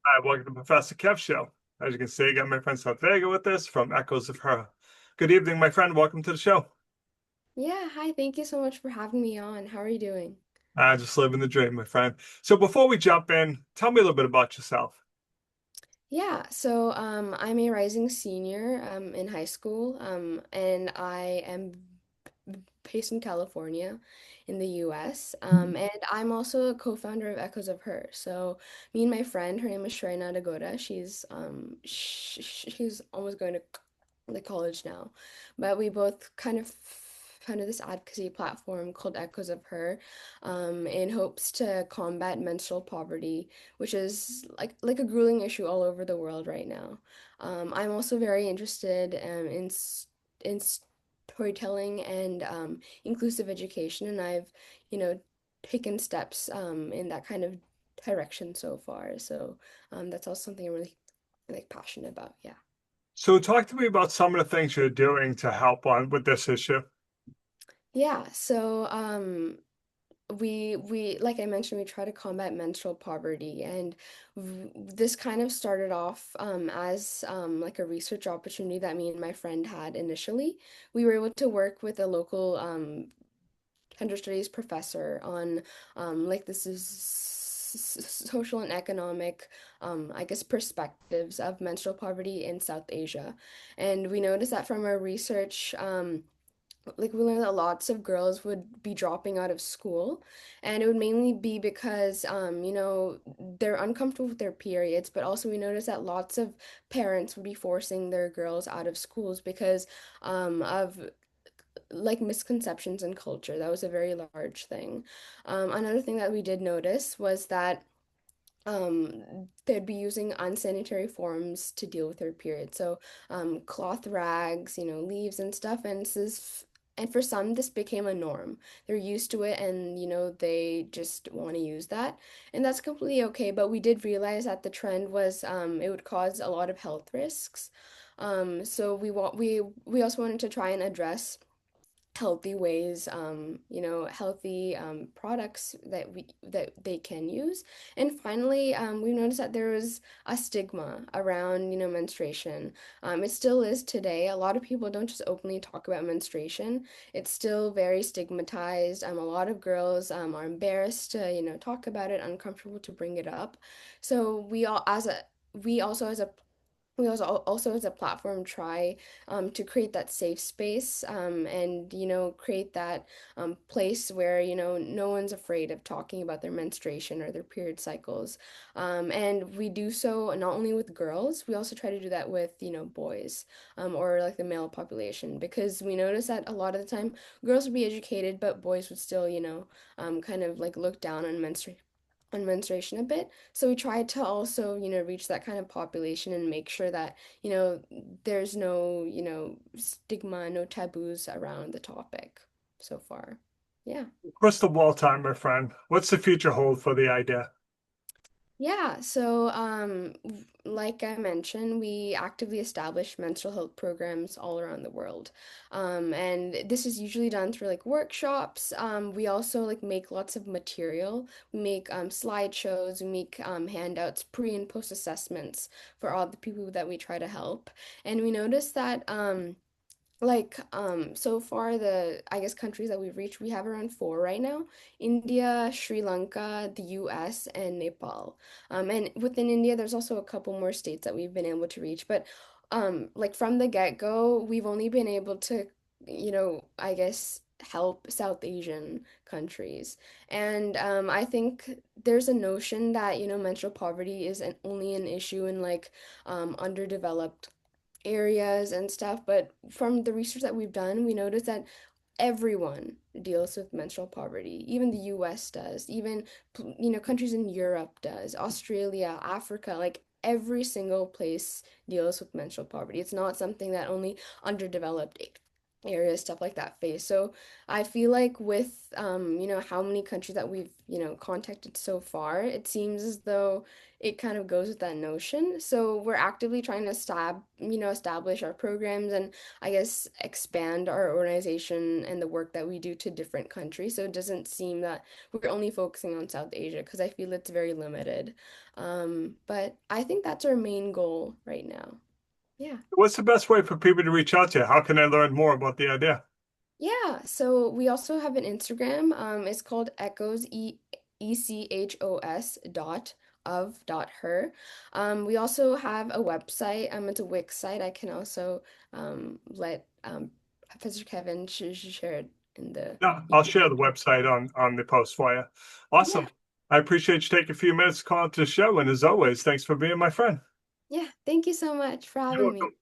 Hi, welcome to Professor Kev Show. As you can see, I got my friend Sago with us from Echoes of Her. Good evening, my friend. Welcome to the show. Yeah, hi, thank you so much for having me on. How are you doing? Just living the dream, my friend. So before we jump in, tell me a little bit about yourself. I'm a rising senior in high school, and I am based in California in the US. And I'm also a co-founder of Echoes of Her. So me and my friend, her name is Shrina Dagoda, she's almost going to the college now. But we both kind of founded this advocacy platform called Echoes of Her, in hopes to combat menstrual poverty, which is like a grueling issue all over the world right now. I'm also very interested in storytelling and inclusive education, and I've, you know, taken steps in that kind of direction so far. So that's also something I'm really like passionate about. Yeah. So talk to me about some of the things you're doing to help on with this issue. Yeah, so we like I mentioned, we try to combat menstrual poverty, and this kind of started off as like a research opportunity that me and my friend had initially. We were able to work with a local gender studies professor on like this is social and economic I guess perspectives of menstrual poverty in South Asia. And we noticed that from our research, like we learned that lots of girls would be dropping out of school, and it would mainly be because they're uncomfortable with their periods, but also we noticed that lots of parents would be forcing their girls out of schools because of like misconceptions in culture. That was a very large thing. Another thing that we did notice was that they'd be using unsanitary forms to deal with their period. So cloth rags, leaves and stuff, and for some this became a norm. They're used to it, and they just want to use that. And that's completely okay, but we did realize that the trend was it would cause a lot of health risks. So we also wanted to try and address healthy ways, healthy products that they can use. And finally, we noticed that there was a stigma around, menstruation. It still is today. A lot of people don't just openly talk about menstruation. It's still very stigmatized. A lot of girls are embarrassed to, talk about it, uncomfortable to bring it up. So we also as a we also as a platform try to create that safe space, and create that place where no one's afraid of talking about their menstruation or their period cycles, and we do so not only with girls, we also try to do that with boys, or like the male population, because we notice that a lot of the time girls would be educated but boys would still kind of like look down on menstruation a bit. So we tried to also, reach that kind of population and make sure that, there's no, stigma, no taboos around the topic so far. Yeah. Crystal ball time, my friend. What's the future hold for the idea? Yeah, so like I mentioned, we actively establish menstrual health programs all around the world. And this is usually done through like workshops. We also like make lots of material. We make slideshows, we make handouts, pre and post assessments for all the people that we try to help. And we notice that so far, the I guess countries that we've reached, we have around four right now: India, Sri Lanka, the US, and Nepal. And within India, there's also a couple more states that we've been able to reach. But like from the get-go, we've only been able to, I guess help South Asian countries. And I think there's a notion that, menstrual poverty is only an issue in like underdeveloped areas and stuff, but from the research that we've done, we noticed that everyone deals with menstrual poverty. Even the US does. Even countries in Europe does. Australia, Africa, like every single place deals with menstrual poverty. It's not something that only underdeveloped areas, stuff like that face. So I feel like with how many countries that we've, contacted so far, it seems as though it kind of goes with that notion. So we're actively trying to establish our programs and I guess expand our organization and the work that we do to different countries. So it doesn't seem that we're only focusing on South Asia because I feel it's very limited. But I think that's our main goal right now. Yeah. What's the best way for people to reach out to you? How can I learn more about the idea? Yeah, so we also have an Instagram. It's called Echoes Echos dot her. We also have a website. It's a Wix site. I can also let Professor Kevin share it in the No, you I'll can share the website on the post for you. yeah, Awesome. I appreciate you taking a few minutes to call to the show. And as always, thanks for being my friend. yeah. Thank you so much for You're having me. welcome.